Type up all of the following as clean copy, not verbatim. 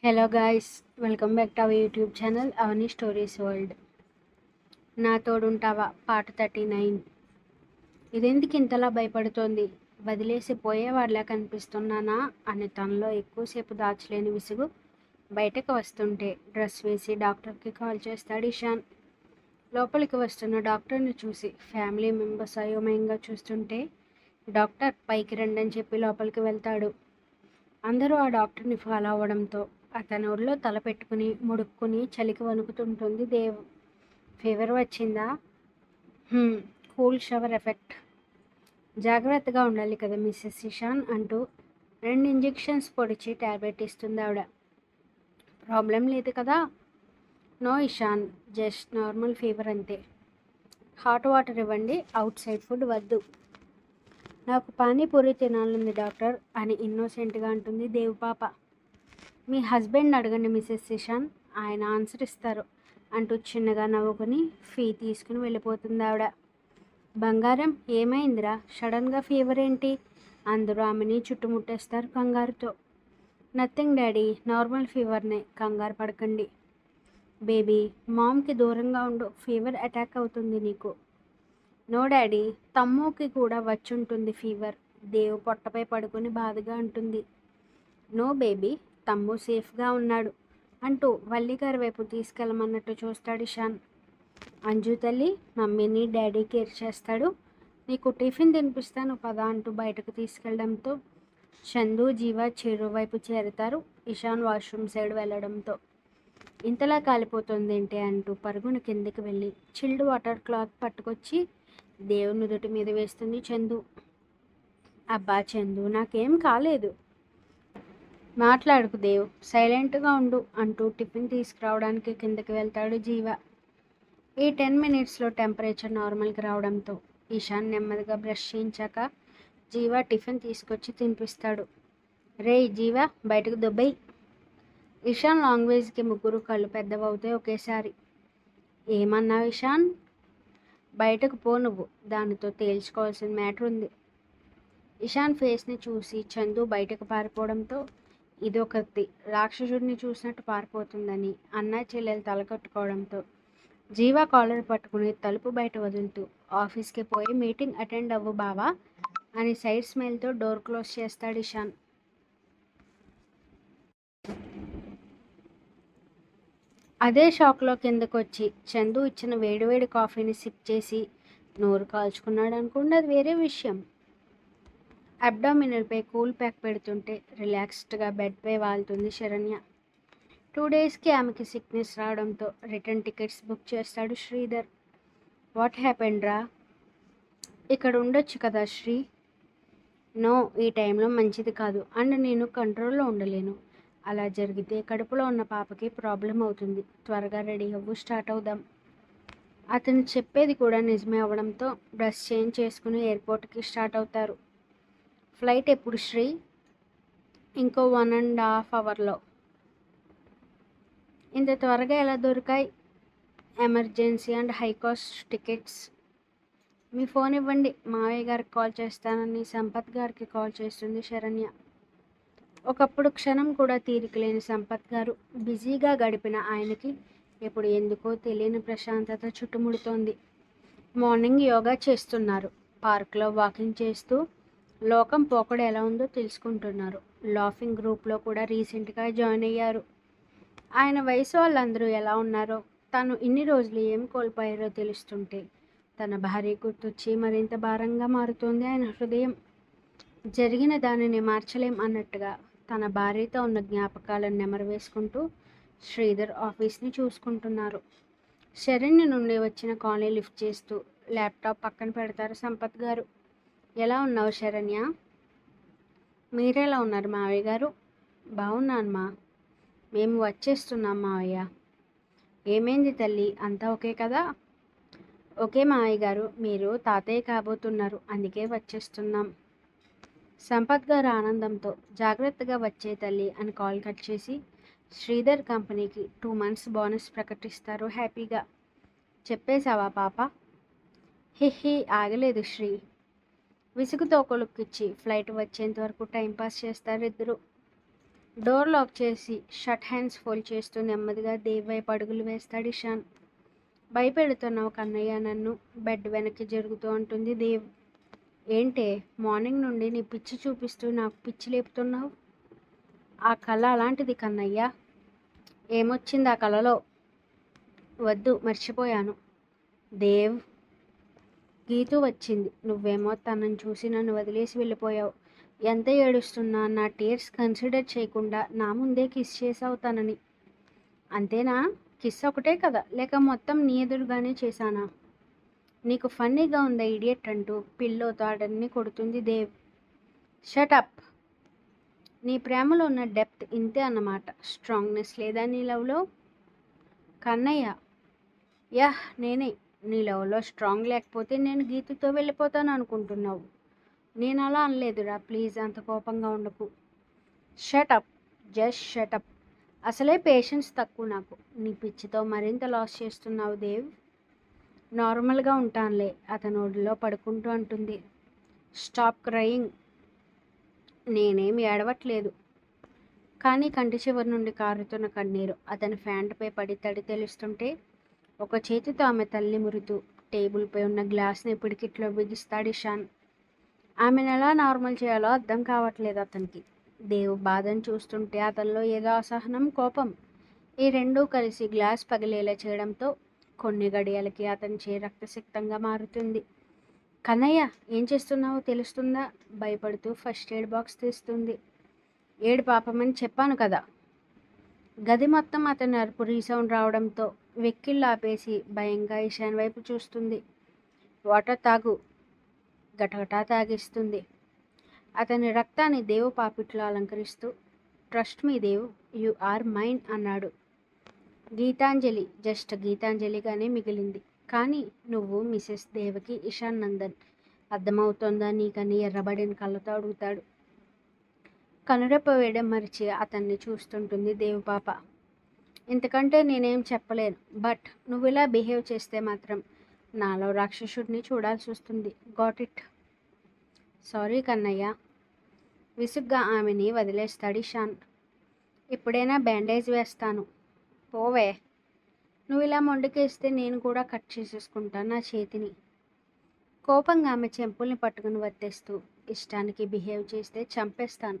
Hello guys, welcome back to our YouTube channel Avani stories world. నా తోడుంటావా part 39. ఇదెందుకు ఇంతలా భయపడుతోంది? వదిలేసి పోయేవాడిలా కనిపిస్తున్నానా అని తనలో ఎక్కువసేపు దాచలేని విసుగు బయటకు వస్తుంటే డ్రెస్ వేసి డాక్టర్కి కాల్ చేస్తాడు ఇషాన్. లోపలికి వస్తున్న డాక్టర్ని చూసి ఫ్యామిలీ మెంబర్స్ అయోమయంగా చూస్తుంటే డాక్టర్ పైకి రండని చెప్పి లోపలికి వెళ్తాడు. అందరూ ఆ డాక్టర్ని ఫాలో అవ్వడంతో అతని ఒళ్ళో తల పెట్టుకుని ముడుక్కుని చలికి వణుకుతుంటుంది దేవ్. ఫీవర్ వచ్చిందా? Cool shower effect. జాగ్రత్తగా ఉండాలి కదా మిస్సెస్ ఇషాన్ అంటూ 2 ఇంజెక్షన్స్ పొడిచి ట్యాబ్లెట్ ఇస్తుంది ఆవిడ. ప్రాబ్లం లేదు కదా? No Ishan, just normal fever అంతే. హాట్ వాటర్ ఇవ్వండి, అవుట్ సైడ్ ఫుడ్ వద్దు. నాకు పానీపూరి తినాలంది డాక్టర్ అని ఇన్నోసెంట్గా అంటుంది దేవ్ పాప. మీ హస్బెండ్ అడగండి మిసెస్ ఇషాన్, ఆయన ఆన్సర్ ఇస్తారు అంటూ చిన్నగా నవ్వుకుని ఫీ తీసుకుని వెళ్ళిపోతుంది ఆవిడ. బంగారం, ఏమైందిరా? సడన్గా ఫీవర్ ఏంటి? అందరూ ఆమెని చుట్టుముట్టేస్తారు కంగారుతో. నథింగ్ డాడీ, నార్మల్ ఫీవర్నే, కంగారు పడకండి. బేబీ, మామ్కి దూరంగా ఉండు, ఫీవర్ అటాక్ అవుతుంది నీకు. నో డాడీ, తమ్ముకి కూడా వచ్చుంటుంది ఫీవర్. దేవు పొట్టపై పడుకొని బాధగా అంటుంది. నో బేబీ, తమ్ము సేఫ్గా ఉన్నాడు అంటూ వల్లిగారి వైపు తీసుకెళ్ళమన్నట్టు చూస్తాడు ఇషాన్. అంజు తల్లి, మమ్మీని డాడీ కేర్ చేస్తాడు, నీకు టిఫిన్ తినిపిస్తాను పదా అంటూ బయటకు తీసుకెళ్లడంతో చందు జీవ చెరు వైపు చేరుతారు. ఇషాన్ వాష్రూమ్ సైడ్ వెళ్ళడంతో ఇంతలా కాలిపోతుంది ఏంటి అంటూ పరుగున కిందకి వెళ్ళి చిల్డ్ వాటర్ క్లాత్ పట్టుకొచ్చి దేవుని నుదుటి మీద వేస్తుంది చందు. అబ్బా చందు, నాకేం కాలేదు. మాట్లాడుకు దేవ్, సైలెంట్గా ఉండు అంటూ టిఫిన్ తీసుకురావడానికి కిందకి వెళ్తాడు జీవ. ఈ 10 మినిట్స్లో టెంపరేచర్ నార్మల్కి రావడంతో ఇషాన్ నెమ్మదిగా బ్రష్ చేయించాక జీవ టిఫిన్ తీసుకొచ్చి తినిపిస్తాడు. రేయ్ జీవ, బయటకు దుబ్బై. ఇషాన్ లాంగ్వేజ్కి ముగ్గురు కళ్ళు పెద్దవవుతాయి ఒకేసారి. ఏమన్నావు ఇషాన్? బయటకు పో నువ్వు, దానితో తేల్చుకోవాల్సిన మ్యాటర్ ఉంది. ఇషాన్ ఫేస్ని చూసి చందు బయటకు పారిపోవడంతో ఇదొకటి రాక్షసుడిని చూసినట్టు పారిపోతుందని అన్నా చెల్లెలు తలకట్టుకోవడంతో జీవా కాలర్ పట్టుకుని తలుపు బయట వదులుతూ ఆఫీస్కి పోయి మీటింగ్ అటెండ్ అవ్వు బావా అని సైడ్ స్మైల్తో డోర్ క్లోజ్ చేస్తాడు ఇషాన్. అదే షాక్లో కిందకు వచ్చి చందు ఇచ్చిన వేడివేడి కాఫీని సిప్ చేసి నోరు కాల్చుకున్నాడు అనుకోండి, అది వేరే విషయం. అబ్డామినల్పై కూల్ ప్యాక్ పెడుతుంటే రిలాక్స్డ్గా బెడ్పై వాలుతుంది శరణ్య. 2 డేస్కి ఆమెకి సిక్నెస్ రావడంతో రిటర్న్ టికెట్స్ బుక్ చేస్తాడు శ్రీధర్. వాట్ హ్యాపెండ్ రా? ఇక్కడ ఉండొచ్చు కదా శ్రీ. నో, ఈ టైంలో మంచిది కాదు అండ్ నేను కంట్రోల్లో ఉండలేను. అలా జరిగితే కడుపులో ఉన్న పాపకి ప్రాబ్లం అవుతుంది. త్వరగా రెడీ అవ్వు, స్టార్ట్ అవుదాం. అతను చెప్పేది కూడా నిజమే అవడంతో డ్రెస్ చేంజ్ చేసుకుని ఎయిర్పోర్ట్కి స్టార్ట్ అవుతారు. ఫ్లైట్ ఎప్పుడు శ్రీ? ఇంకో 1.5 అవర్లో. ఇంత త్వరగా ఎలా దొరికాయి? Emergency and high cost tickets. Me phone ఇవ్వండి, మావయ్య గారికి కాల్ చేస్తానని సంపత్ గారికి కాల్ చేస్తుంది శరణ్య. ఒకప్పుడు క్షణం కూడా తీరిక లేని సంపత్ గారు బిజీగా గడిపిన ఆయనకి ఇప్పుడు ఎందుకో తెలియని ప్రశాంతత చుట్టుముడుతోంది. మార్నింగ్ యోగా చేస్తున్నారు, పార్క్లో వాకింగ్ చేస్తూ లోకం పోకడ ఎలా ఉందో తెలుసుకుంటున్నారు. లాఫింగ్ గ్రూప్లో కూడా రీసెంట్గా జాయిన్ అయ్యారు. ఆయన వయసు వాళ్ళందరూ ఎలా ఉన్నారో, తను ఇన్ని రోజులు ఏం కోల్పోయారో తెలుస్తుంటే తన భార్య గుర్తొచ్చి మరింత భారంగా మారుతోంది ఆయన హృదయం. జరిగిన దానిని మార్చలేం అన్నట్టుగా తన భార్యతో ఉన్న జ్ఞాపకాలను నెమరవేసుకుంటూ శ్రీధర్ ఆఫీస్ని చూసుకుంటున్నారు. శరణ్య నుండి వచ్చిన కాల్ని లిఫ్ట్ చేస్తూ ల్యాప్టాప్ పక్కన పెడతారు సంపత్ గారు. ఎలా ఉన్నావు శరణ్య? మీరెలా ఉన్నారు మావయ్య గారు? బాగున్నాను మా. మేము వచ్చేస్తున్నాం మావయ్య. ఏమైంది తల్లి, అంతా ఓకే కదా? ఓకే మావయ్య గారు, మీరు తాతయ్య కాబోతున్నారు, అందుకే వచ్చేస్తున్నాం. సంపత్ గారు ఆనందంతో జాగ్రత్తగా వచ్చే తల్లి అని కాల్ కట్ చేసి శ్రీధర్ కంపెనీకి 2 months బోనస్ ప్రకటిస్తారు హ్యాపీగా. చెప్పేశావా పాప? హిహి, ఆగలేదు శ్రీ. విసుగుతో కొలుక్కిచ్చి ఫ్లైట్ వచ్చేంత వరకు టైంపాస్ చేస్తారు ఇద్దరు. డోర్ లాక్ చేసి షర్ట్ హ్యాండ్స్ ఫోల్డ్ చేస్తూ నెమ్మదిగా దేవ్ వైపు అడుగులు వేస్తాడు ఇషాన్. భయపెడుతున్నావు కన్నయ్య నన్ను, బెడ్ వెనక్కి జరుగుతూ అంటుంది దేవ్. ఏంటే మార్నింగ్ నుండి నీ పిచ్చి చూపిస్తూ నాకు పిచ్చి లేపుతున్నావు? ఆ కళ అలాంటిది కన్నయ్య. ఏమొచ్చింది ఆ కళలో? వద్దు, మర్చిపోయాను. దేవ్, గీతూ వచ్చింది. నువ్వేమో తనని చూసి నన్ను వదిలేసి వెళ్ళిపోయావు. ఎంత ఏడుస్తున్నా నా టీర్స్ కన్సిడర్ చేయకుండా నా ముందే కిస్ చేసావు తనని. అంతేనా? కిస్ ఒకటే కదా, లేక మొత్తం నీ ఎదురుగానే చేశానా? నీకు ఫన్నీగా ఉందా ఇడియట్ అంటూ పిల్లోతో ఆడన్ని కొడుతుంది దేవ్. షటప్. నీ ప్రేమలో ఉన్న డెప్త్ ఇంతే అన్నమాట. స్ట్రాంగ్నెస్ లేదా నీ లవ్లో? కన్నయ్య, యాహ్ నేనే. నీ లవ్లో స్ట్రాంగ్ లేకపోతే నేను గీతుతో వెళ్ళిపోతాను అనుకుంటున్నావు. నేను అలా అనలేదురా, ప్లీజ్ అంత కోపంగా ఉండకు. Shut up, just shut up. అసలే పేషెన్స్ తక్కువ నాకు. నీ పిచ్చితో మరింత లాస్ చేస్తున్నావు దేవ్. నార్మల్గా ఉంటానులే, అతని ఒడిలో పడుకుంటూ అంటుంది. Stop crying. నేనేమి ఏడవట్లేదు. కానీ కంటి చివరి నుండి కారుతున్న కన్నీరు అతని ఫ్యాంట్పై పడి తడి తెలుస్తుంటే ఒక చేతితో ఆమె తల్లి మురుతూ టేబుల్పై ఉన్న గ్లాస్ని పిడికిట్లో బిగిస్తాడు ఇషాన్. ఆమెను ఎలా నార్మల్ చేయాలో అర్థం కావట్లేదు అతనికి. దేవ్ బాధను చూస్తుంటే అతనిలో ఏదో అసహనం, కోపం ఈ రెండూ కలిసి గ్లాస్ పగిలేలా చేయడంతో కొన్ని గడియలకి అతని చే రక్తసిక్తంగా మారుతుంది. కన్నయ్య, ఏం చేస్తున్నావో తెలుస్తుందా? భయపడుతూ ఫస్ట్ ఎయిడ్ బాక్స్ తీస్తుంది. ఏడు పాపమని చెప్పాను కదా. గది మొత్తం అతని అరుపు రీసౌండ్ రావడంతో వెక్కిళ్ళు ఆపేసి భయంగా ఇషాన్ వైపు చూస్తుంది. వాటర్ తాగు, గటగటా తాగిస్తుంది. అతని రక్తాన్ని దేవు పాపిట్లో అలంకరిస్తూ trust me Dev, you are mine అన్నాడు. గీతాంజలి జస్ట్ గీతాంజలిగానే మిగిలింది. కానీ నువ్వు మిసెస్ దేవకి ఇషాన్ నందన్, అర్థమవుతోందా నీకని ఎర్రబడిన కళ్ళతో అడుగుతాడు. కనురెప్ప వేయడం మరిచి అతన్ని చూస్తుంటుంది దేవుపాప. ఇంతకంటే నేనేం చెప్పలేను, బట్ నువ్వు ఇలా బిహేవ్ చేస్తే మాత్రం నాలో రాక్షసుడిని చూడాల్సి వస్తుంది. Got it? సారీ కన్నయ్య. విసుగ్గా ఆమెని వదిలేస్తాడు ఇషాన్. ఇప్పుడైనా బ్యాండేజ్ వేస్తాను, పోవే. నువ్వు ఇలా మొండికేస్తే నేను కూడా కట్ చేసేసుకుంటాను నా చేతిని. కోపంగా ఆమె చెంపుల్ని పట్టుకుని వత్తేస్తూ ఇష్టానికి బిహేవ్ చేస్తే చంపేస్తాను.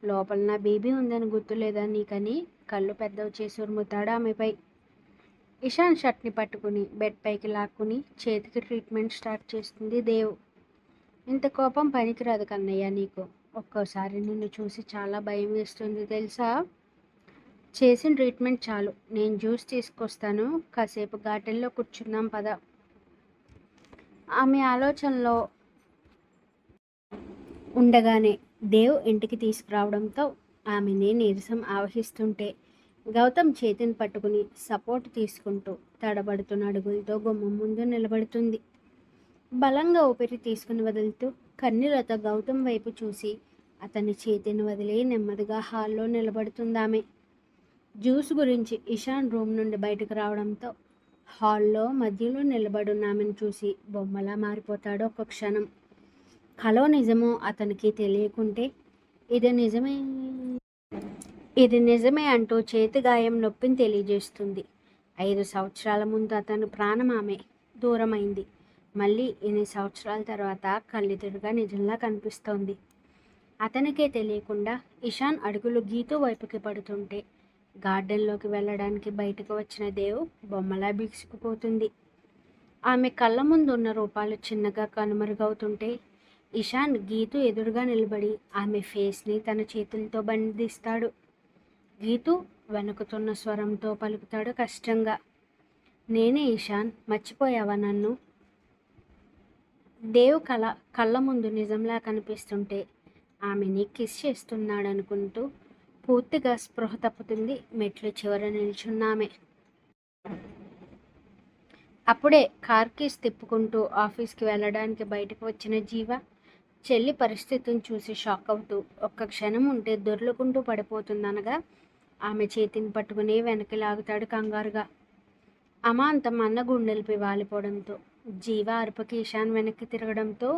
లోపల నా బేబీ ఉందని గుర్తులేదా నీకని కళ్ళు పెద్దవి చేసి ఉరుముతాడు ఆమెపై. ఇషాన్ షర్ట్ని పట్టుకుని బెడ్ పైకి లాక్కుని చేతికి ట్రీట్మెంట్ స్టార్ట్ చేస్తుంది దేవ్. ఇంత కోపం పనికిరాదు కన్నయ్య నీకు. ఒక్కోసారి నిన్ను చూసి చాలా భయం వేస్తుంది తెలుసా. చేసిన ట్రీట్మెంట్ చాలు, నేను జ్యూస్ తీసుకొస్తాను, కాసేపు గార్డెన్లో కూర్చుందాం పద. ఆమె ఆలోచనలో ఉండగానే దేవ్ ఇంటికి తీసుకురావడంతో ఆమెని నీరసం ఆవహిస్తుంటే గౌతమ్ చేతిని పట్టుకుని సపోర్ట్ తీసుకుంటూ తడబడుతున్న అడుగులతో గుమ్మం ముందు నిలబడుతుంది. బలంగా ఊపిరి తీసుకుని వదులుతూ కన్నీళ్లతో గౌతమ్ వైపు చూసి అతని చేతిని వదిలి నెమ్మదిగా హాల్లో నిలబడుతుందామె. జ్యూస్ గురించి ఇషాన్ రూమ్ నుండి బయటకు రావడంతో హాల్లో మధ్యలో నిలబడున్న ఆమెను చూసి బొమ్మలా మారిపోతాడు ఒక్క క్షణం. కలో నిజమో అతనికి తెలియకుంటే ఇది నిజమే అంటూ చేతి గాయం నొప్పిని తెలియజేస్తుంది. 5 సంవత్సరాల ముందు అతను ప్రాణం ఆమె దూరమైంది. మళ్ళీ ఇన్ని సంవత్సరాల తర్వాత కళ్ళెదురుగా నిజంలా కనిపిస్తోంది. అతనికే తెలియకుండా ఇషాన్ అడుగులు గీతూ వైపుకి పడుతుంటే గార్డెన్లోకి వెళ్ళడానికి బయటకు వచ్చిన దేవ్ బొమ్మలా బిగుసుకుపోతుంది. ఆమె కళ్ళ ముందు ఉన్న రూపాలు చిన్నగా కనుమరుగవుతుంటే ఇషాన్ గీతు ఎదురుగా నిలబడి ఆమె ఫేస్ని తన చేతులతో బంధిస్తాడు. గీతు వెనుకుతున్న స్వరంతో పలుకుతాడు కష్టంగా. నేనే ఇషాన్, మర్చిపోయావా నన్ను? దేవ్ కళ్ళ ముందు నిజంలా కనిపిస్తుంటే ఆమెని కిస్ చేస్తున్నాడనుకుంటూ పూర్తిగా స్పృహ తప్పుతుంది మెట్లు చివర నిల్చున్నామె. అప్పుడే కార్ కీస్ తిప్పుకుంటూ ఆఫీస్కి వెళ్ళడానికి బయటకు వచ్చిన జీవ చెల్లి పరిస్థితిని చూసి షాక్ అవుతూ ఒక్క క్షణం ఉంటే దొర్లుకుంటూ పడిపోతుందనగా ఆమె చేతిని పట్టుకుని వెనక్కి లాగుతాడు కంగారుగా. అమాంతం అన్న గుండెలపై వాలిపోవడంతో జీవ అరుపుకి ఇషాన్ వెనక్కి తిరగడంతో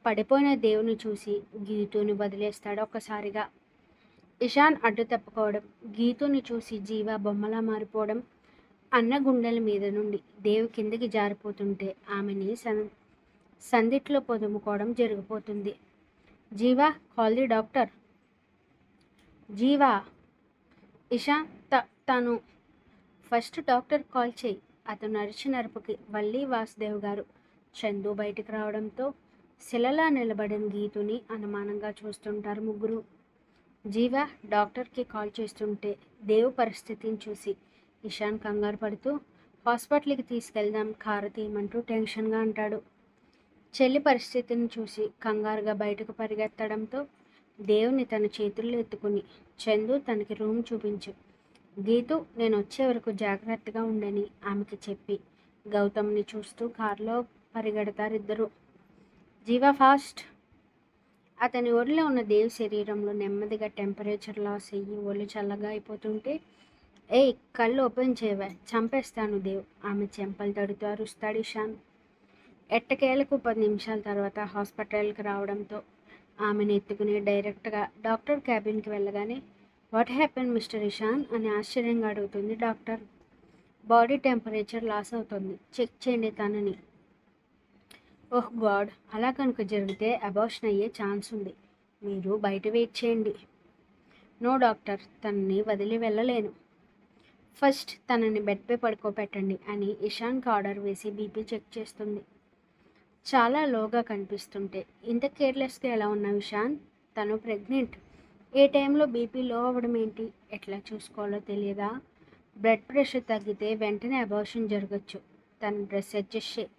పడిపోయిన దేవుని చూసి గీతుని వదిలేస్తాడు ఒక్కసారిగా. ఇషాన్ అడ్డు తప్పుకోవడం, గీతుని చూసి జీవ బొమ్మలా మారిపోవడం, అన్న గుండెల మీద నుండి దేవు కిందకి జారిపోతుంటే ఆమెని సందిట్లో పొదుముకోవడం జరిగిపోతుంది. జీవా, కాల్ ది డాక్టర్. జీవా, ఇషా తను ఫస్ట్ డాక్టర్ కాల్ చేయి. అతను అరిచినరుపుకి వల్లి వాసుదేవ్ గారు చందు బయటికి రావడంతో శిలలా నిలబడిన గీతుని అనుమానంగా చూస్తుంటారు ముగ్గురు. జీవ డాక్టర్కి కాల్ చేస్తుంటే దేవు పరిస్థితిని చూసి ఇషాన్ కంగారు పడుతూ హాస్పిటల్కి తీసుకెళ్దాం, కారు తీయమంటూ టెన్షన్గా అంటాడు. చెల్లి పరిస్థితిని చూసి కంగారుగా బయటకు పరిగెత్తడంతో దేవుని తన చేతుల్లో ఎత్తుకుని చందు తనకి రూమ్ చూపించు, గీతు నేను వచ్చే వరకు జాగ్రత్తగా ఉండని ఆమెకి చెప్పి గౌతమ్ని చూస్తూ కారులో పరిగెడతారు ఇద్దరు. జీవా ఫాస్ట్. అతని ఒడిలో ఉన్న దేవ్ శరీరంలో నెమ్మదిగా టెంపరేచర్ లాస్ అయ్యి ఒళ్ళు చల్లగా అయిపోతుంటే, ఏయ్ కళ్ళు ఓపెన్ చేయవా, చంపేస్తాను దేవ్, ఆమె చెంపలు తడుతూ అరుస్తాడు ఇషాన్. ఎట్టకేలకు 10 నిమిషాల తర్వాత హాస్పిటల్కి రావడంతో ఆమెను ఎత్తుకుని డైరెక్ట్గా డాక్టర్ క్యాబిన్కి వెళ్ళగానే వాట్ హ్యాపెన్ మిస్టర్ ఇషాన్ అని ఆశ్చర్యంగా అడుగుతుంది డాక్టర్. బాడీ టెంపరేచర్ లాస్ అవుతుంది, చెక్ చేయండి తనని. ఓహ్ గాడ్, అలా కనుక జరిగితే అబార్షన్ అయ్యే ఛాన్స్ ఉంది, మీరు బయట వెయిట్ చేయండి. నో డాక్టర్, తనని వదిలి వెళ్ళలేను. ఫస్ట్ తనని బెడ్పై పడుకోబెట్టండి అని ఇషాన్కి ఆర్డర్ వేసి బీపీ చెక్ చేస్తుంది. చాలా లోగా కనిపిస్తుంటే ఇంత కేర్లెస్గా ఎలా ఉన్నావు ఇషాన్? తను ప్రెగ్నెంట్, ఏ టైంలో బీపీ లో అవ్వడం ఏంటి, ఎట్లా చూసుకోవాలో తెలియదా? బ్లడ్ ప్రెషర్ తగ్గితే వెంటనే అబార్షన్ జరగచ్చు. తన డ్రెస్ అడ్జస్ట్ చేయి,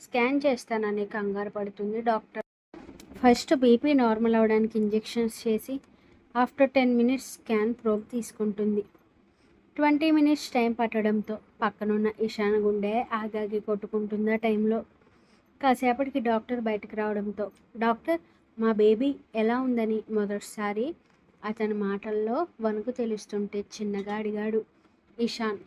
స్కాన్ చేస్తానని కంగారు పడుతుంది డాక్టర్. ఫస్ట్ బీపీ నార్మల్ అవడానికి ఇంజెక్షన్స్ చేసి ఆఫ్టర్ 10 మినిట్స్ స్కాన్ ప్రోబ్ తీసుకుంటుంది. 20 మినిట్స్ టైం పట్టడంతో పక్కనున్న ఇషాన్ గుండె ఆగాగి కొట్టుకుంటుంది. ఆ టైంలో కాసేపటికి డాక్టర్ బయటకు రావడంతో డాక్టర్ మా బేబీ ఎలా ఉందని మొదటిసారి అతని మాటల్లో వణుకు తెలుస్తుంటే చిన్నగా అడిగాడు ఇషాన్.